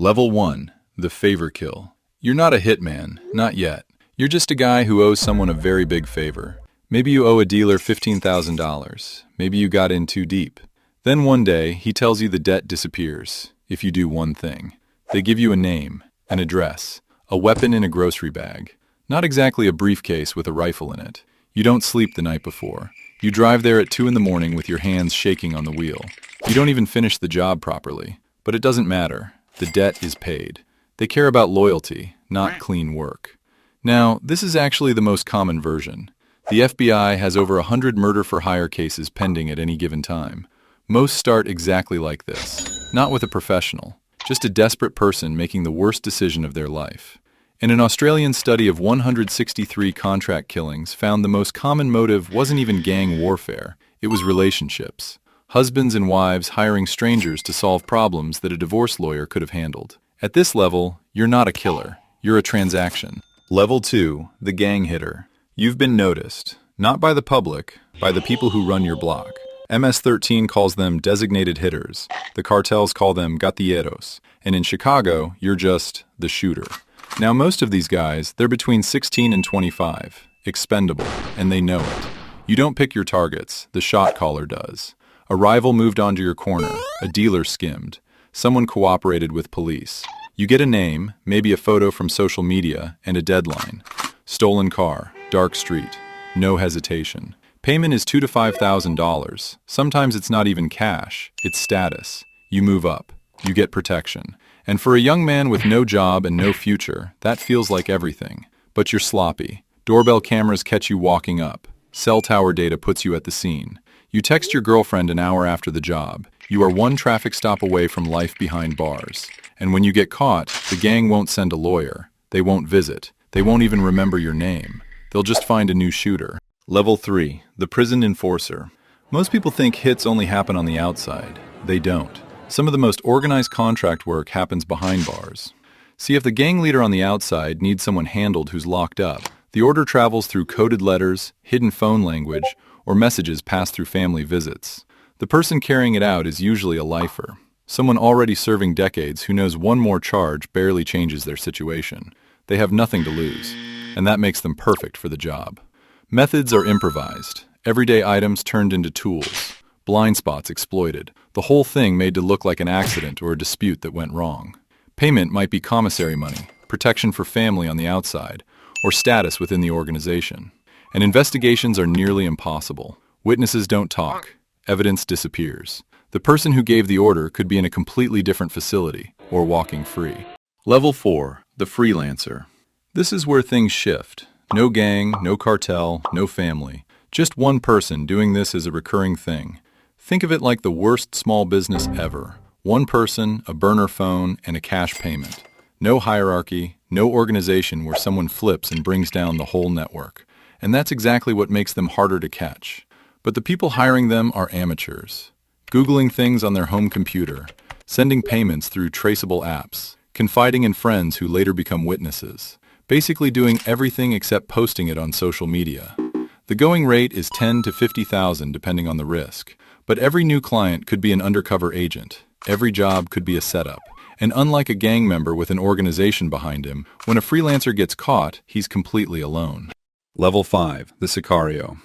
Level 1. The Favor Kill. You're not a hitman, not yet. You're just a guy who owes someone a very big favor. Maybe you owe a dealer $15,000. Maybe you got in too deep. Then one day, he tells you the debt disappears if you do one thing. They give you a name, an address, a weapon in a grocery bag. Not exactly a briefcase with a rifle in it. You don't sleep the night before. You drive there at 2 in the morning with your hands shaking on the wheel. You don't even finish the job properly. But it doesn't matter. The debt is paid. They care about loyalty, not clean work. Now, this is actually the most common version. The FBI has over 100 murder-for-hire cases pending at any given time. Most start exactly like this. Not with a professional. Just a desperate person making the worst decision of their life. And an Australian study of 163 contract killings found the most common motive wasn't even gang warfare. It was relationships. Husbands and wives hiring strangers to solve problems that a divorce lawyer could have handled. At this level, you're not a killer. You're a transaction. Level 2. The Gang Hitter. You've been noticed. Not by the public, by the people who run your block. MS-13 calls them designated hitters. The cartels call them gatilleros. And in Chicago, you're just the shooter. Now most of these guys, they're between 16 and 25. Expendable. And they know it. You don't pick your targets. The shot caller does. A rival moved onto your corner. A dealer skimmed. Someone cooperated with police. You get a name, maybe a photo from social media, and a deadline. Stolen car, dark street, no hesitation. Payment is $2,000 to $5,000. Sometimes it's not even cash, it's status. You move up. You get protection. And for a young man with no job and no future, that feels like everything. But you're sloppy. Doorbell cameras catch you walking up. Cell tower data puts you at the scene. You text your girlfriend an hour after the job. You are one traffic stop away from life behind bars. And when you get caught, the gang won't send a lawyer. They won't visit. They won't even remember your name. They'll just find a new shooter. Level 3. The Prison Enforcer. Most people think hits only happen on the outside. They don't. Some of the most organized contract work happens behind bars. See, if the gang leader on the outside needs someone handled who's locked up, the order travels through coded letters, hidden phone language, or messages passed through family visits. The person carrying it out is usually a lifer. Someone already serving decades who knows one more charge barely changes their situation. They have nothing to lose, and that makes them perfect for the job. Methods are improvised, everyday items turned into tools, blind spots exploited, the whole thing made to look like an accident or a dispute that went wrong. Payment might be commissary money, protection for family on the outside, or status within the organization. And investigations are nearly impossible. Witnesses don't talk. Evidence disappears. The person who gave the order could be in a completely different facility or walking free. Level 4. The Freelancer. This is where things shift. No gang, no cartel, no family. Just one person doing this as a recurring thing. Think of it like the worst small business ever. One person, a burner phone, and a cash payment. No hierarchy, no organization where someone flips and brings down the whole network. And that's exactly what makes them harder to catch. But the people hiring them are amateurs. Googling things on their home computer, sending payments through traceable apps, confiding in friends who later become witnesses. Basically doing everything except posting it on social media. The going rate is $10,000 to $50,000 depending on the risk. But every new client could be an undercover agent. Every job could be a setup. And unlike a gang member with an organization behind him, when a freelancer gets caught, he's completely alone. Level 5. The Sicario.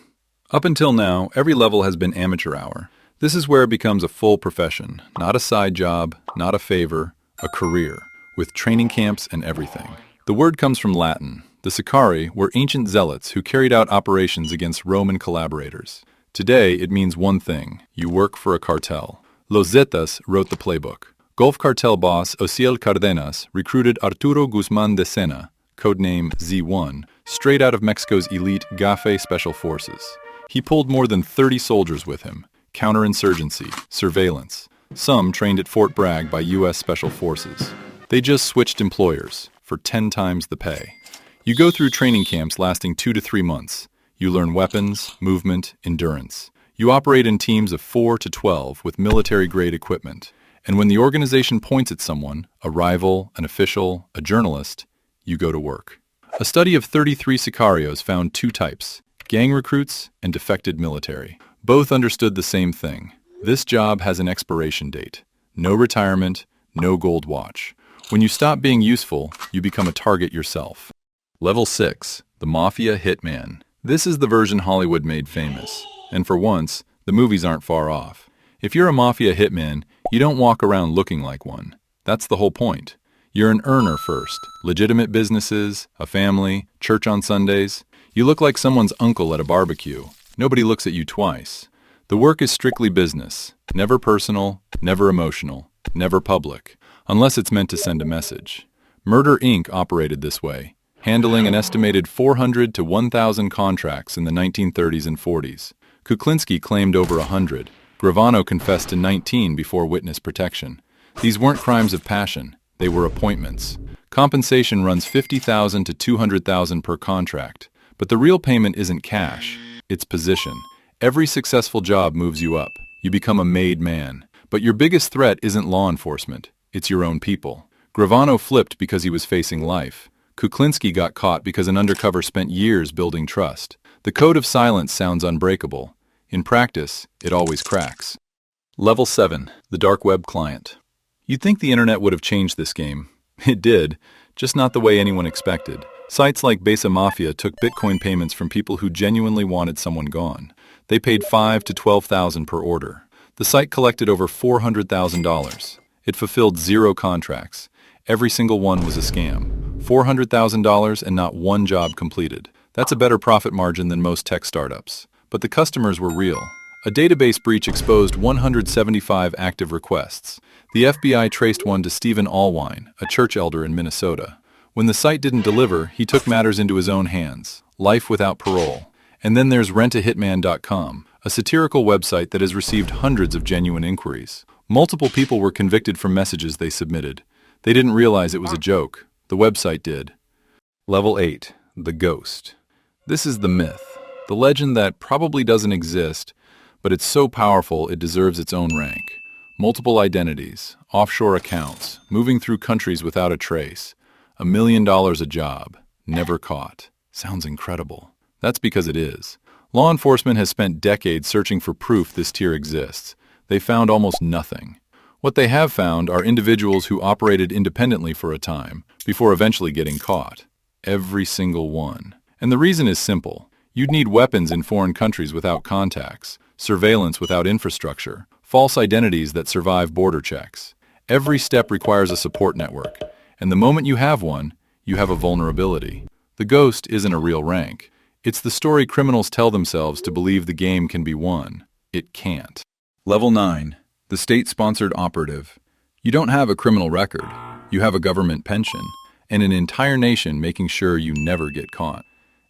Up until now, every level has been amateur hour. This is where it becomes a full profession, not a side job, not a favor, a career, with training camps and everything. The word comes from Latin. The Sicari were ancient zealots who carried out operations against Roman collaborators. Today, it means one thing. You work for a cartel. Los Zetas wrote the playbook. Gulf cartel boss Osiel Cardenas recruited Arturo Guzman de Sena, codename Z1, straight out of Mexico's elite GAFE Special Forces. He pulled more than 30 soldiers with him. Counterinsurgency, surveillance. Some trained at Fort Bragg by U.S. Special Forces. They just switched employers for 10 times the pay. You go through training camps lasting 2 to 3 months. You learn weapons, movement, endurance. You operate in teams of 4 to 12 with military-grade equipment. And when the organization points at someone, a rival, an official, a journalist, you go to work. A study of 33 sicarios found 2 types, gang recruits and defected military. Both understood the same thing. This job has an expiration date. No retirement, no gold watch. When you stop being useful, you become a target yourself. Level 6. The Mafia Hitman. This is the version Hollywood made famous. And for once, the movies aren't far off. If you're a Mafia Hitman, you don't walk around looking like one. That's the whole point. You're an earner first. Legitimate businesses, a family, church on Sundays. You look like someone's uncle at a barbecue. Nobody looks at you twice. The work is strictly business. Never personal, never emotional, never public. Unless it's meant to send a message. Murder Inc. operated this way, handling an estimated 400 to 1,000 contracts in the 1930s and 40s. Kuklinski claimed over 100. Gravano confessed to 19 before witness protection. These weren't crimes of passion. They were appointments. Compensation runs $50,000 to $200,000 per contract. But the real payment isn't cash. It's position. Every successful job moves you up. You become a made man. But your biggest threat isn't law enforcement. It's your own people. Gravano flipped because he was facing life. Kuklinski got caught because an undercover spent years building trust. The code of silence sounds unbreakable. In practice, it always cracks. Level 7. The Dark Web Client. You'd think the internet would have changed this game. It did, just not the way anyone expected. Sites like Besa Mafia took Bitcoin payments from people who genuinely wanted someone gone. They paid $5,000 to $12,000 per order. The site collected over $400,000. It fulfilled 0 contracts. Every single one was a scam. $400,000 and not one job completed. That's a better profit margin than most tech startups. But the customers were real. A database breach exposed 175 active requests. The FBI traced one to Stephen Allwine, a church elder in Minnesota. When the site didn't deliver, he took matters into his own hands. Life without parole. And then there's rentahitman.com, a satirical website that has received hundreds of genuine inquiries. Multiple people were convicted from messages they submitted. They didn't realize it was a joke. The website did. Level 8. The Ghost. This is the myth. The legend that probably doesn't exist, but it's so powerful it deserves its own rank. Multiple identities, offshore accounts, moving through countries without a trace. $1 million a job. Never caught. Sounds incredible. That's because it is. Law enforcement has spent decades searching for proof this tier exists. They found almost nothing. What they have found are individuals who operated independently for a time, before eventually getting caught. Every single one. And the reason is simple. You'd need weapons in foreign countries without contacts, surveillance without infrastructure, false identities that survive border checks. Every step requires a support network. And the moment you have one, you have a vulnerability. The Ghost isn't a real rank. It's the story criminals tell themselves to believe the game can be won. It can't. Level 9. The State-Sponsored Operative. You don't have a criminal record. You have a government pension, and an entire nation making sure you never get caught.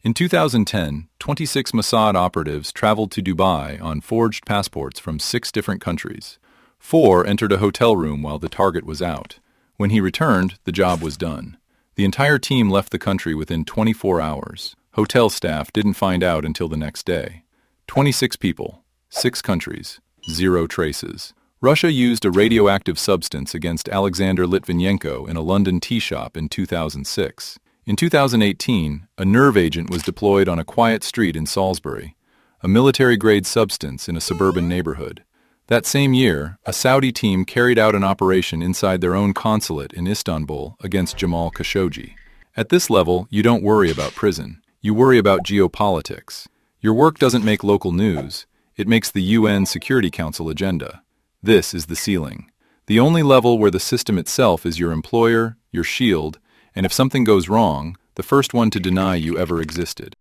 In 2010, 26 Mossad operatives traveled to Dubai on forged passports from 6 different countries. 4 entered a hotel room while the target was out. When he returned, the job was done. The entire team left the country within 24 hours. Hotel staff didn't find out until the next day. 26 people, 6 countries, 0 traces. Russia used a radioactive substance against Alexander Litvinenko in a London tea shop in 2006. In 2018, a nerve agent was deployed on a quiet street in Salisbury, a military-grade substance in a suburban neighborhood. That same year, a Saudi team carried out an operation inside their own consulate in Istanbul against Jamal Khashoggi. At this level, you don't worry about prison. You worry about geopolitics. Your work doesn't make local news. It makes the UN Security Council agenda. This is the ceiling. The only level where the system itself is your employer, your shield, and if something goes wrong, the first one to deny you ever existed.